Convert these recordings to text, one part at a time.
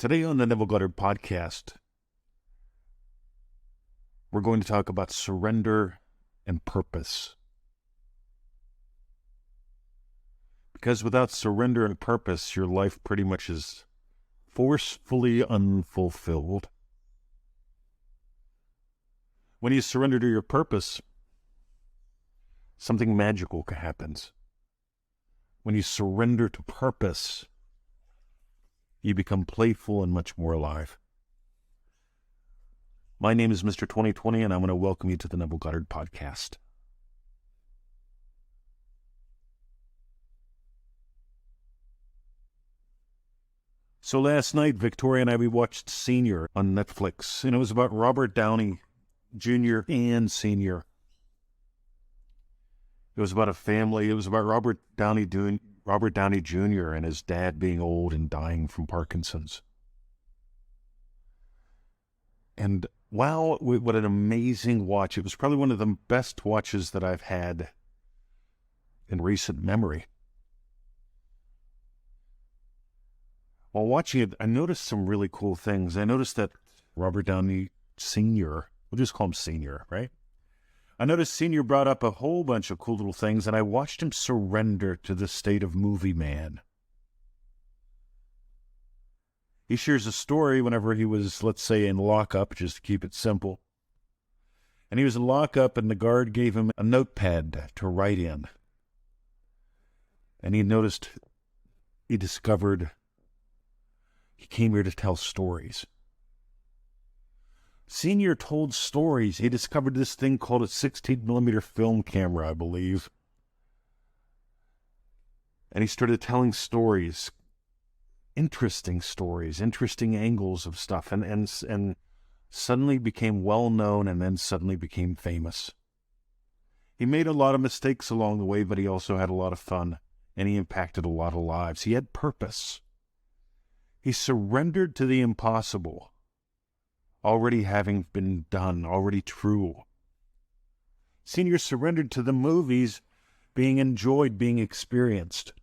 Today on the Neville Goddard podcast, we're going to talk about surrender and purpose. Because without surrender and purpose, your life pretty much is forcefully unfulfilled. When you surrender to your purpose, something magical happens. When you surrender to purpose, you become playful and much more alive. My name is Mr. 2020, and I want to welcome you to the Neville Goddard podcast. So last night, Victoria and we watched Senior on Netflix, and it was about Robert Downey Jr. and Senior. It was about a family. It was about Robert Downey Jr. and his dad being old and dying from Parkinson's. And wow, what an amazing watch. It was probably one of the best watches that I've had in recent memory. While watching it, I noticed some really cool things. I noticed that Robert Downey Sr., we'll just call him Senior, right? I noticed Senior brought up a whole bunch of cool little things, and I watched him surrender to the state of movie man. He shares a story whenever he was, let's say, in lockup, just to keep it simple. And he was in lockup, and the guard gave him a notepad to write in. And he discovered he came here to tell stories. Senior told stories. He discovered this thing called a 16-millimeter film camera, I believe. And he started telling stories, interesting angles of stuff, and suddenly became well-known and then suddenly became famous. He made a lot of mistakes along the way, but he also had a lot of fun, and he impacted a lot of lives. He had purpose. He surrendered to the impossible. Already having been done, already true. Senior surrendered to the movies being enjoyed, being experienced.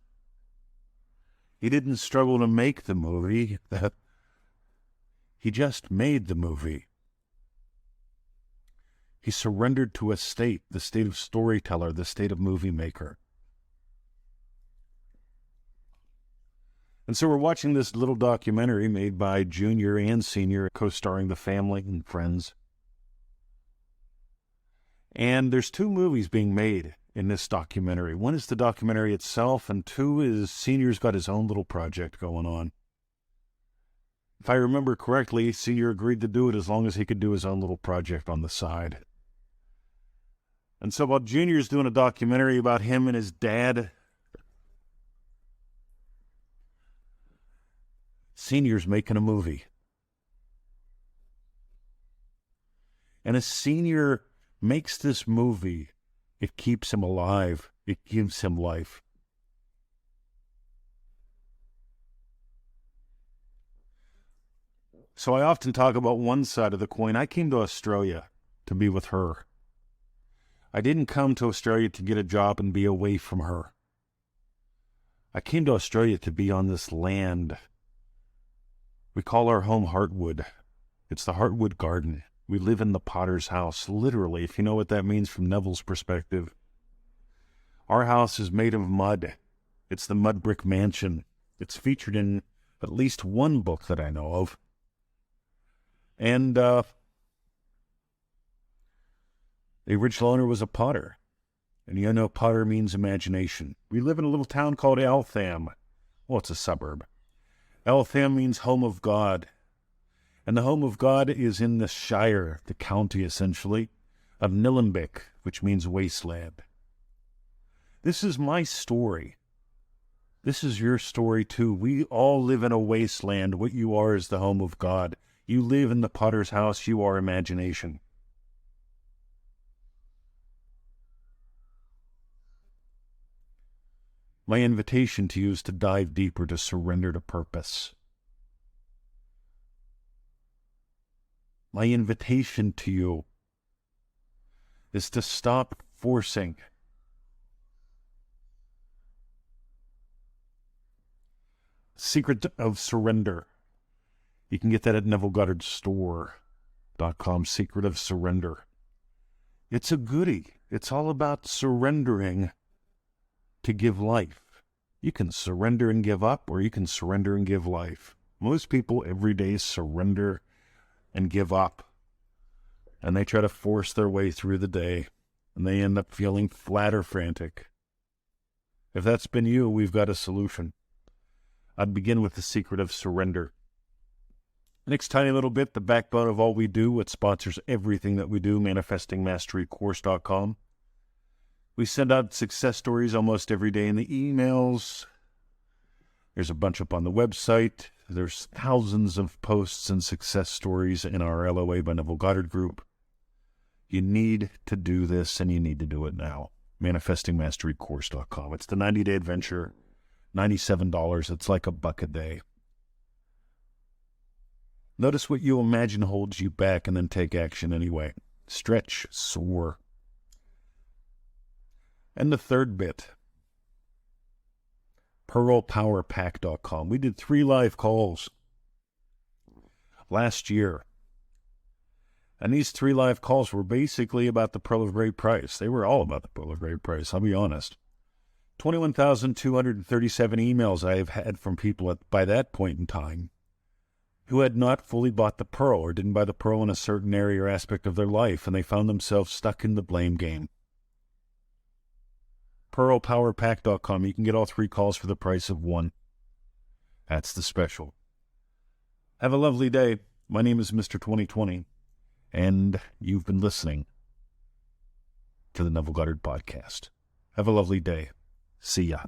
He didn't struggle to make the movie. He just made the movie. He surrendered to a state, the state of storyteller, the state of movie maker. And so we're watching this little documentary made by Junior and Senior, co-starring the family and friends. And there's two movies being made in this documentary. One is the documentary itself, and two is Senior's got his own little project going on. If I remember correctly, Senior agreed to do it as long as he could do his own little project on the side. And so while Junior's doing a documentary about him and his dad, Senior's making a movie. And as Senior makes this movie, it keeps him alive. It gives him life. So I often talk about one side of the coin. I came to Australia to be with her. I didn't come to Australia to get a job and be away from her. I came to Australia to be on this land. We call our home Heartwood. It's the Heartwood Garden. We live in the Potter's house, literally, if you know what that means from Neville's perspective. Our house is made of mud. It's the mud brick mansion. It's featured in at least one book that I know of. And the original owner was a potter. And you know potter means imagination. We live in a little town called Eltham. Well, it's a suburb. Eltham means home of God. And the home of God is in the shire, the county essentially, of Nillumbik, which means wasteland. This is my story. This is your story too. We all live in a wasteland. What you are is the home of God. You live in the Potter's house. You are imagination. My invitation to you is to dive deeper, to surrender to purpose. My invitation to you is to stop forcing. Secret of surrender You can get that at NevilleGoddardStore.com, Secret of Surrender. It's a goodie. It's all about surrendering to give life. You can surrender and give up, or you can surrender and give life. Most people every day surrender and give up, and they try to force their way through the day, and they end up feeling flat or frantic. If that's been you, we've got a solution. I'd begin with the secret of surrender. Next tiny little bit, the backbone of all we do, what sponsors everything that we do, manifestingmasterycourse.com. We send out success stories almost every day in the emails. There's a bunch up on the website. There's thousands of posts and success stories in our LOA by Neville Goddard group. You need to do this, and you need to do it now. manifestingmasterycourse.com. It's the 90-day adventure, $97. It's like $1 a day. Notice what you imagine holds you back, and then take action anyway. Stretch, soar. And the third bit, pearlpowerpack.com. We did 3 live calls last year. And these 3 live calls were basically about the Pearl of Great Price. They were all about the Pearl of Great Price, I'll be honest. 21,237 emails I have had from people by that point in time who had not fully bought the Pearl, or didn't buy the Pearl in a certain area or aspect of their life, and they found themselves stuck in the blame game. pearlpowerpack.com. You can get all 3 calls for the price of 1. That's the special. Have a lovely day. My name is Mr. 2020, and you've been listening to the Neville Goddard Podcast. Have a lovely day. See ya.